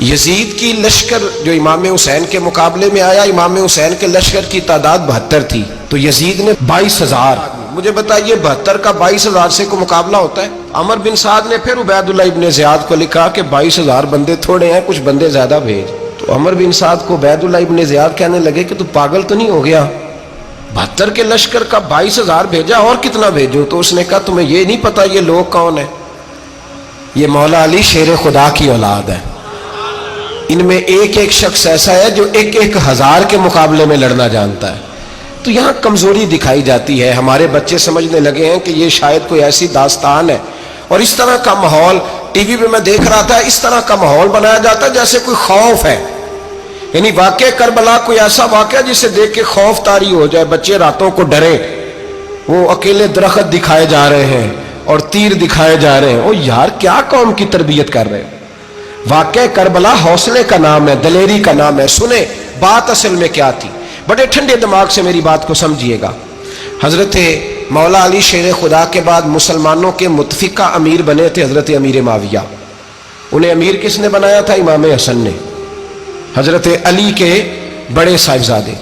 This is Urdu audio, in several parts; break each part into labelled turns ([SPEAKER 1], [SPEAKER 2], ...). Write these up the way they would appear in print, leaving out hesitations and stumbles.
[SPEAKER 1] یزید کی لشکر جو امام حسین کے مقابلے میں آیا، امام حسین کے لشکر کی تعداد 72 تھی، تو یزید نے 22,000. مجھے بتائیے 72 کا 22,000 سے کوئی مقابلہ ہوتا ہے؟ عمر بن سعد نے پھر عبید اللہ ابن زیاد کو لکھا کہ 22,000 بندے تھوڑے ہیں، کچھ بندے زیادہ بھیج. تو عمر بن سعد کو عبید اللہ ابن زیاد کہنے لگے کہ تو پاگل تو نہیں ہو گیا، 72 کے لشکر کا 22,000 بھیجا، اور کتنا بھیجو؟ تو اس نے کہا تمہیں یہ نہیں پتا یہ لوگ کون ہیں؟ یہ مولا علی شیر خدا کی اولاد ہے. ان میں ایک ایک شخص ایسا ہے جو 1,000 کے مقابلے میں لڑنا جانتا ہے. تو یہاں کمزوری دکھائی جاتی ہے. ہمارے بچے سمجھنے لگے ہیں کہ یہ شاید کوئی ایسی داستان ہے، اور اس طرح کا ماحول ٹی وی پہ میں دیکھ رہا تھا، اس طرح کا ماحول بنایا جاتا ہے جیسے کوئی خوف ہے. یعنی واقع کربلا کوئی ایسا واقعہ جسے دیکھ کے خوف طاری ہو جائے، بچے راتوں کو ڈرے. وہ اکیلے درخت دکھائے جا رہے ہیں اور تیر دکھائے جا رہے ہیں. او یار کیا قوم کی تربیت کر رہے ہیں؟ واقع کربلا حوصلے کا نام ہے، دلیری کا نام ہے. سنیں بات اصل میں کیا تھی، بڑے ٹھنڈے دماغ سے میری بات کو سمجھیے گا. حضرت مولا علی شیر خدا کے بعد مسلمانوں کے متفقہ امیر بنے تھے حضرت امیر معاویہ. انہیں امیر کس نے بنایا تھا؟ امام حسن نے، حضرت علی کے بڑے صاحبزادے.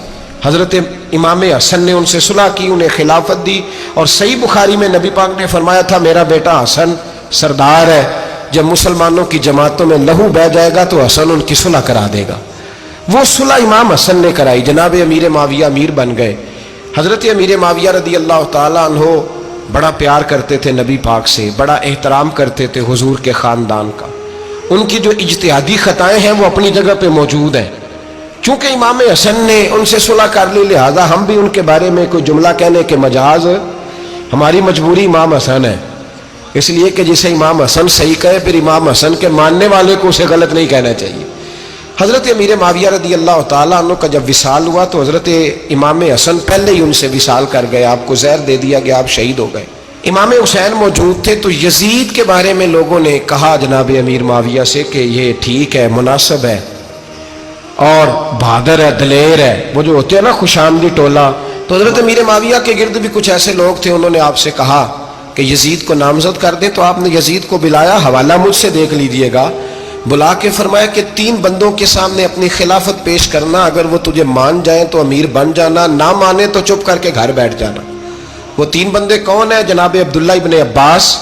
[SPEAKER 1] حضرت امام حسن نے ان سے صلح کی، انہیں خلافت دی. اور صحیح بخاری میں نبی پاک نے فرمایا تھا میرا بیٹا حسن سردار ہے، جب مسلمانوں کی جماعتوں میں لہو بہ جائے گا تو حسن ان کی صلح کرا دے گا. وہ صلح امام حسن نے کرائی. جناب امیر معاویہ امیر بن گئے. حضرت امیر معاویہ رضی اللہ تعالیٰ عنہ بڑا پیار کرتے تھے نبی پاک سے، بڑا احترام کرتے تھے حضور کے خاندان کا. ان کی جو اجتہادی خطائیں ہیں وہ اپنی جگہ پہ موجود ہیں. چونکہ امام حسن نے ان سے صلح کر لی، لہذا ہم بھی ان کے بارے میں کوئی جملہ کہنے کے مجاز، ہماری مجبوری امام حسن ہے. اس لیے کہ جسے امام حسن صحیح کہے پھر امام حسن کے ماننے والے کو اسے غلط نہیں کہنا چاہیے. حضرت امیر معاویہ رضی اللہ تعالیٰ عنہ کا جب وصال ہوا تو حضرت امام حسن پہلے ہی ان سے وصال کر گئے، آپ کو زہر دے دیا گیا، آپ شہید ہو گئے. امام حسین موجود تھے. تو یزید کے بارے میں لوگوں نے کہا جناب امیر معاویہ سے کہ یہ ٹھیک ہے، مناسب ہے اور بہادر ہے، دلیر ہے، وہ جو ہوتے ہیں نا خوش آمدی ٹولہ. تو حضرت امیر معاویہ کے گرد بھی کچھ ایسے لوگ تھے، انہوں نے آپ سے کہا کہ یزید کو نامزد کر دیں. تو آپ نے یزید کو بلایا، حوالہ مجھ سے دیکھ لیجئے گا. بلا کے فرمایا کہ 3 بندوں کے سامنے اپنی خلافت پیش کرنا، اگر وہ تجھے مان جائیں تو امیر بن جانا، نہ مانے تو چپ کر کے گھر بیٹھ جانا. وہ 3 بندے کون ہیں؟ جناب عبداللہ ابن عباس،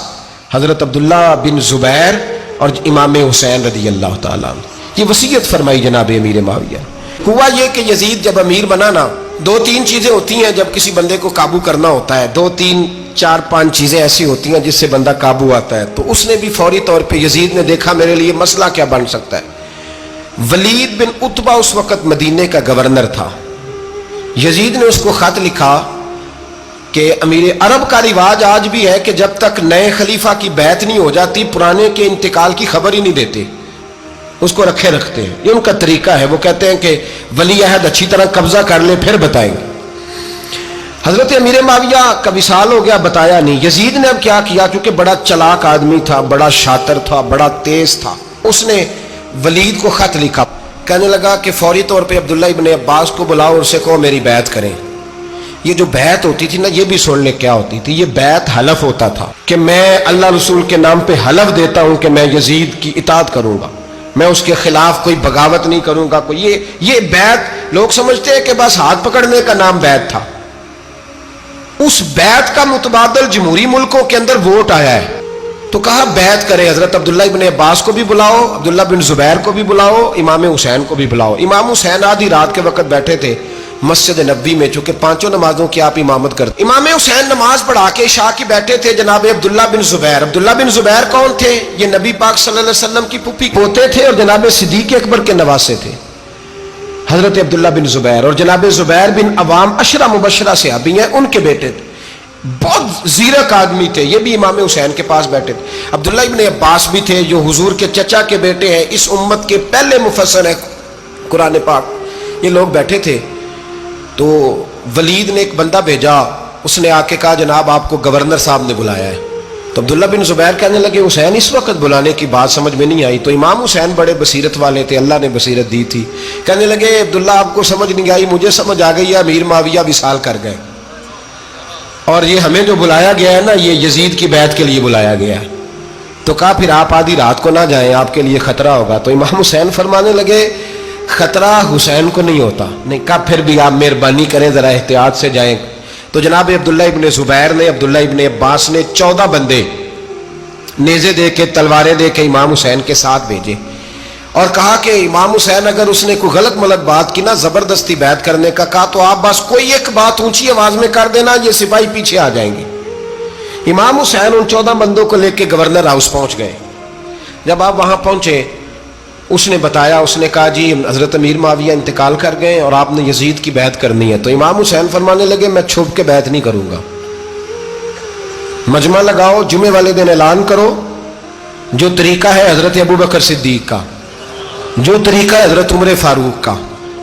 [SPEAKER 1] حضرت عبداللہ بن زبیر اور امام حسین رضی اللہ تعالیٰ عنہ. یہ وصیت فرمائی جناب امیر معاویہ. ہوا یہ کہ یزید جب امیر بنا نا، 2-3 چیزیں ہوتی ہیں جب کسی بندے کو قابو کرنا ہوتا ہے، 2-3-4-5 چیزیں ایسی ہوتی ہیں جس سے بندہ قابو آتا ہے. تو اس نے بھی فوری طور پہ، یزید نے دیکھا میرے لیے مسئلہ کیا بن سکتا ہے. ولید بن عتبہ اس وقت مدینے کا گورنر تھا. یزید نے اس کو خط لکھا کہ امیر عرب کا رواج آج بھی ہے کہ جب تک نئے خلیفہ کی بیعت نہیں ہو جاتی پرانے کے انتقال کی خبر ہی نہیں دیتے، اس کو رکھے رکھتے ہیں. یہ ان کا طریقہ ہے. وہ کہتے ہیں کہ ولی عہد اچھی طرح قبضہ کر لے پھر بتائیں گے. حضرت امیر معاویہ کا وصال ہو گیا، بتایا نہیں. یزید نے اب کیا کیا، کیونکہ بڑا چلاک آدمی تھا، بڑا شاطر تھا، بڑا تیز تھا، اس نے ولید کو خط لکھا. کہنے لگا کہ فوری طور پہ عبداللہ ابن عباس کو بلاؤ اور اسے کہو میری بیعت کریں. یہ جو بیعت ہوتی تھی نا، یہ بھی سن لے کیا ہوتی تھی. یہ بیعت حلف ہوتا تھا کہ میں اللہ رسول کے نام پہ حلف دیتا ہوں کہ میں یزید کی اطاعت کروں گا، میں اس کے خلاف کوئی بغاوت نہیں کروں گا. کوئی یہ بیعت لوگ سمجھتے ہیں کہ بس ہاتھ پکڑنے کا نام بیعت تھا. اس بیعت کا متبادل جمہوری ملکوں کے اندر ووٹ آیا ہے. تو کہا بیعت کرے. حضرت عبداللہ ابن عباس کو بھی بلاؤ، عبداللہ بن زبیر کو بھی بلاؤ، امام حسین کو بھی بلاؤ. امام حسین آدھی رات کے وقت بیٹھے تھے مسجد نبوی میں، چونکہ 5 نمازوں کی آپ امامت کرتے. امام حسین نماز پڑھا کے عشاء کی بیٹھے تھے. جناب عبداللہ بن زبیر، عبداللہ بن زبیر کون تھے؟ یہ نبی پاک صلی اللہ علیہ وسلم کی پھوپھی پوتے تھے اور جناب صدیق اکبر کے نواسے تھے. حضرت عبداللہ بن زبیر اور جناب زبیر بن عوام عشرہ مبشرہ صحابی ہیں، ان کے بیٹے تھے. بہت زیرک آدمی تھے. یہ بھی امام حسین کے پاس بیٹھے تھے. عبداللہ ابن عباس بھی تھے جو حضور کے چچا کے بیٹے ہیں، اس امت کے پہلے مفسر ہیں قرآن پاک. یہ لوگ بیٹھے تھے. تو ولید نے ایک بندہ بھیجا، اس نے آ کے کہا جناب آپ کو گورنر صاحب نے بلایا ہے. تو عبداللہ بن زبیر کہنے لگے حسین اس وقت بلانے کی بات سمجھ میں نہیں آئی. تو امام حسین بڑے بصیرت والے تھے، اللہ نے بصیرت دی تھی. کہنے لگے عبداللہ آپ کو سمجھ نہیں آئی، مجھے سمجھ آ گئی ہے، امیر معاویہ وصال کر گئے اور یہ ہمیں جو بلایا گیا ہے نا، یہ یزید کی بیعت کے لیے بلایا گیا ہے. تو کہا پھر آپ آدھی رات کو نہ جائیں، آپ کے لیے خطرہ ہوگا۔ تو امام حسین فرمانے لگے خطرہ حسین کو نہیں ہوتا۔ نہیں، کہا پھر بھی آپ مہربانی کریں ذرا احتیاط سے جائیں۔ تو جناب عبداللہ ابن زبیر نے، عبداللہ ابن عباس نے 14 بندے نیزے دے کے، تلواریں دے کے امام حسین کے ساتھ بھیجے اور کہا کہ امام حسین اگر اس نے کوئی غلط ملت بات کی نا، زبردستی بیعت کرنے کا کہا، تو آپ بس کوئی ایک بات اونچی آواز میں کر دینا، یہ سپاہی پیچھے آ جائیں گے۔ امام حسین ان 14 بندوں کو لے کے گورنر ہاؤس پہنچ گئے۔ جب آپ وہاں پہنچے، اس نے بتایا، اس نے کہا جی حضرت امیر معاویہ انتقال کر گئے اور آپ نے یزید کی بیعت کرنی ہے۔ تو امام حسین فرمانے لگے میں چھپ کے بیعت نہیں کروں گا، مجمع لگاؤ، جمعے والے دن اعلان کرو، جو طریقہ ہے حضرت ابوبکر صدیق کا، جو طریقہ ہے حضرت عمر فاروق کا،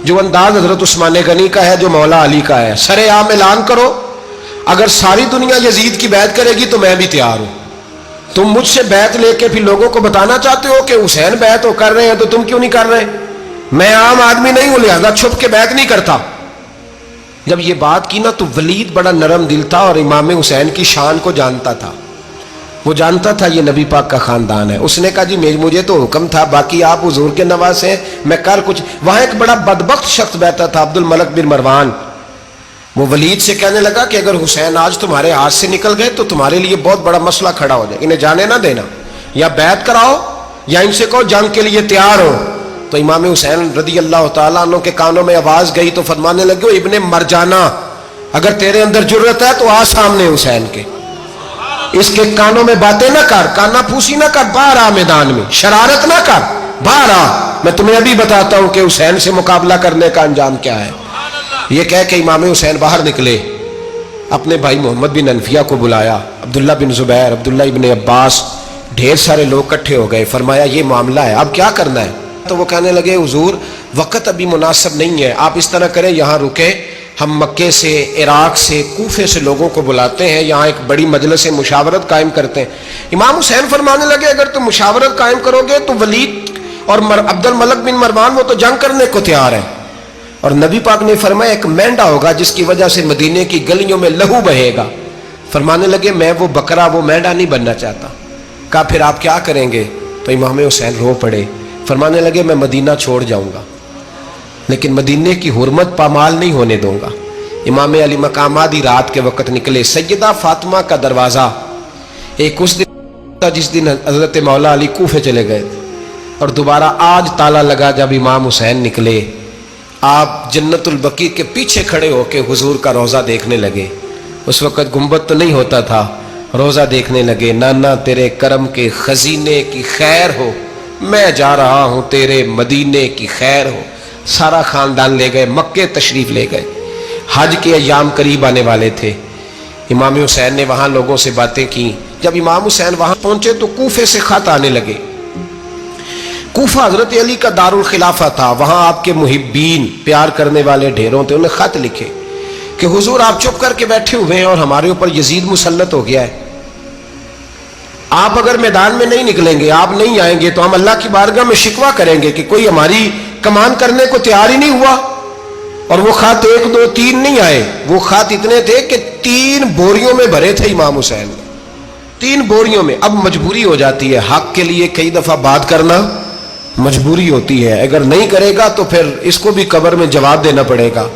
[SPEAKER 1] جو انداز حضرت عثمان غنی کا ہے، جو مولا علی کا ہے، سر عام اعلان کرو، اگر ساری دنیا یزید کی بیعت کرے گی تو میں بھی تیار ہوں۔ تم مجھ سے بیعت لے کے پھر لوگوں کو بتانا چاہتے ہو کہ حسین بیعت کر رہے ہیں تو تم کیوں نہیں کر رہے؟ میں عام آدمی نہیں ہوں، لہذا چھپ کے بیعت نہیں کرتا۔ جب یہ بات کی نا تو ولید بڑا نرم دل تھا اور امام حسین کی شان کو جانتا تھا، وہ جانتا تھا یہ نبی پاک کا خاندان ہے۔ اس نے کہا جی مجھے تو حکم تھا، باقی آپ حضور کے نواز ہیں، میں کر کچھ۔ وہاں ایک بڑا بدبخت شخص بیٹھا تھا، عبد الملک بن مروان، وہ ولید سے کہنے لگا کہ اگر حسین آج تمہارے ہاتھ سے نکل گئے تو تمہارے لیے بہت بڑا مسئلہ کھڑا ہو جائے، انہیں جانے نہ دینا، یا بیعت کراؤ یا ان سے کہو جنگ کے لیے تیار ہو۔ تو امام حسین رضی اللہ تعالیٰ عنہ کے کانوں میں آواز گئی تو فرمانے لگے ابن مرجانہ، اگر تیرے اندر جرت ہے تو آ سامنے حسین کے، اس کے کانوں میں باتیں نہ کر، کانا پھوسی نہ کر، باہر آ میدان میں، شرارت نہ کر، باہر آ، میں تمہیں ابھی بتاتا ہوں کہ حسین سے مقابلہ کرنے کا انجام کیا ہے۔ یہ کہہ کہ امام حسین باہر نکلے، اپنے بھائی محمد بن انفیہ کو بلایا، عبداللہ بن زبیر، عبداللہ ابن عباس، ڈھیر سارے لوگ اکٹھے ہو گئے۔ فرمایا یہ معاملہ ہے، اب کیا کرنا ہے؟ تو وہ کہنے لگے حضور وقت ابھی مناسب نہیں ہے، آپ اس طرح کریں یہاں رکے، ہم مکے سے، عراق سے، کوفے سے لوگوں کو بلاتے ہیں، یہاں ایک بڑی مجلس مشاورت قائم کرتے ہیں۔ امام حسین فرمانے لگے اگر تم مشاورت قائم کرو گے تو ولید اور عبد الملک بن مروان وہ تو جنگ کرنے کو تیار ہے، اور نبی پاک نے فرمایا ایک مینڈا ہوگا جس کی وجہ سے مدینے کی گلیوں میں لہو بہے گا۔ فرمانے لگے میں وہ بکرا، وہ مینڈا نہیں بننا چاہتا۔ کہا پھر آپ کیا کریں گے؟ تو امام حسین رو پڑے، فرمانے لگے میں مدینہ چھوڑ جاؤں گا لیکن مدینے کی حرمت پامال نہیں ہونے دوں گا۔ امام علی مقام آدھی رات کے وقت نکلے، سیدہ فاطمہ کا دروازہ ایک اس دن تھا جس دن حضرت مولا علی کوفے چلے گئے تھے، اور دوبارہ آج تالا لگا جب امام حسین نکلے۔ آپ جنت البقیع کے پیچھے کھڑے ہو کے حضور کا روضہ دیکھنے لگے، اس وقت گنبد تو نہیں ہوتا تھا، روضہ دیکھنے لگے۔ نانا تیرے کرم کے خزینے کی خیر ہو، میں جا رہا ہوں تیرے مدینے کی خیر ہو۔ سارا خاندان لے گئے، مکے تشریف لے گئے، حج کے ایام قریب آنے والے تھے۔ امام حسین نے وہاں لوگوں سے باتیں کی۔ جب امام حسین وہاں پہنچے تو کوفے سے خط آنے لگے۔ کوفہ حضرت علی کا دارالخلافہ تھا، وہاں آپ کے محبین، پیار کرنے والے ڈھیروں تھے، انہیں خط لکھے کہ حضور آپ چپ کر کے بیٹھے ہوئے ہیں اور ہمارے اوپر یزید مسلط ہو گیا ہے، آپ اگر میدان میں نہیں نکلیں گے، آپ نہیں آئیں گے تو ہم اللہ کی بارگاہ میں شکوہ کریں گے کہ کوئی ہماری کمان کرنے کو تیار ہی نہیں ہوا۔ اور وہ خط 1 2 3 نہیں آئے، وہ خط اتنے تھے کہ 3 بوریوں میں بھرے تھے امام حسین نے، 3 بوریوں میں۔ اب مجبوری ہو جاتی ہے، حق کے لیے کئی دفعہ بات کرنا مجبوری ہوتی ہے، اگر نہیں کرے گا تو پھر اس کو بھی قبر میں جواب دینا پڑے گا۔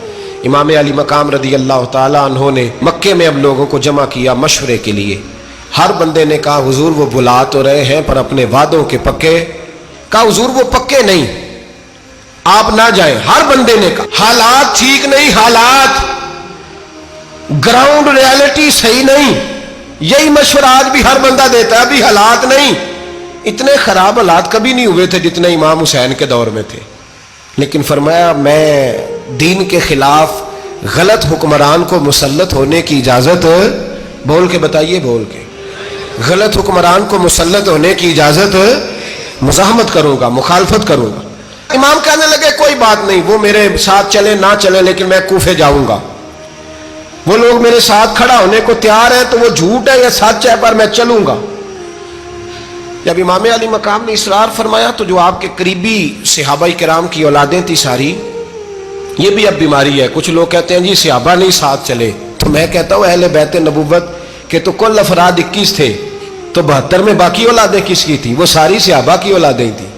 [SPEAKER 1] امام علی مقام رضی اللہ تعالیٰ عنہ نے مکے میں اب لوگوں کو جمع کیا مشورے کے لیے۔ ہر بندے نے کہا حضور وہ بلا تو رہے ہیں پر اپنے وعدوں کے پکے۔ کہا حضور وہ پکے نہیں، آپ نہ جائیں۔ ہر بندے نے کہا حالات ٹھیک نہیں، حالات گراؤنڈ ریالٹی صحیح نہیں، یہی مشورہ آج بھی ہر بندہ دیتا ہے، ابھی حالات نہیں۔ اتنے خراب حالات کبھی نہیں ہوئے تھے جتنے امام حسین کے دور میں تھے، لیکن فرمایا میں دین کے خلاف غلط حکمران کو مسلط ہونے کی اجازت، بول کے بتائیے، بول کے، غلط حکمران کو مسلط ہونے کی اجازت، مزاحمت کروں گا، مخالفت کروں گا۔ امام کہنے لگے کوئی بات نہیں، وہ میرے ساتھ چلے نہ چلے لیکن میں کوفے جاؤں گا، وہ لوگ میرے ساتھ کھڑا ہونے کو تیار ہے تو وہ جھوٹ ہے یا سچ ہے پر میں چلوں گا۔ جب امام علی مقام نے اصرار فرمایا تو جو آپ کے قریبی صحابہ کرام کی اولادیں تھی ساری، یہ بھی اب بیماری ہے، کچھ لوگ کہتے ہیں جی صحابہ نہیں ساتھ چلے، تو میں کہتا ہوں اہل بیت نبوت کے تو کل افراد 21 تھے، تو 72 میں باقی اولادیں کس کی تھی؟ وہ ساری صحابہ کی اولادیں تھیں.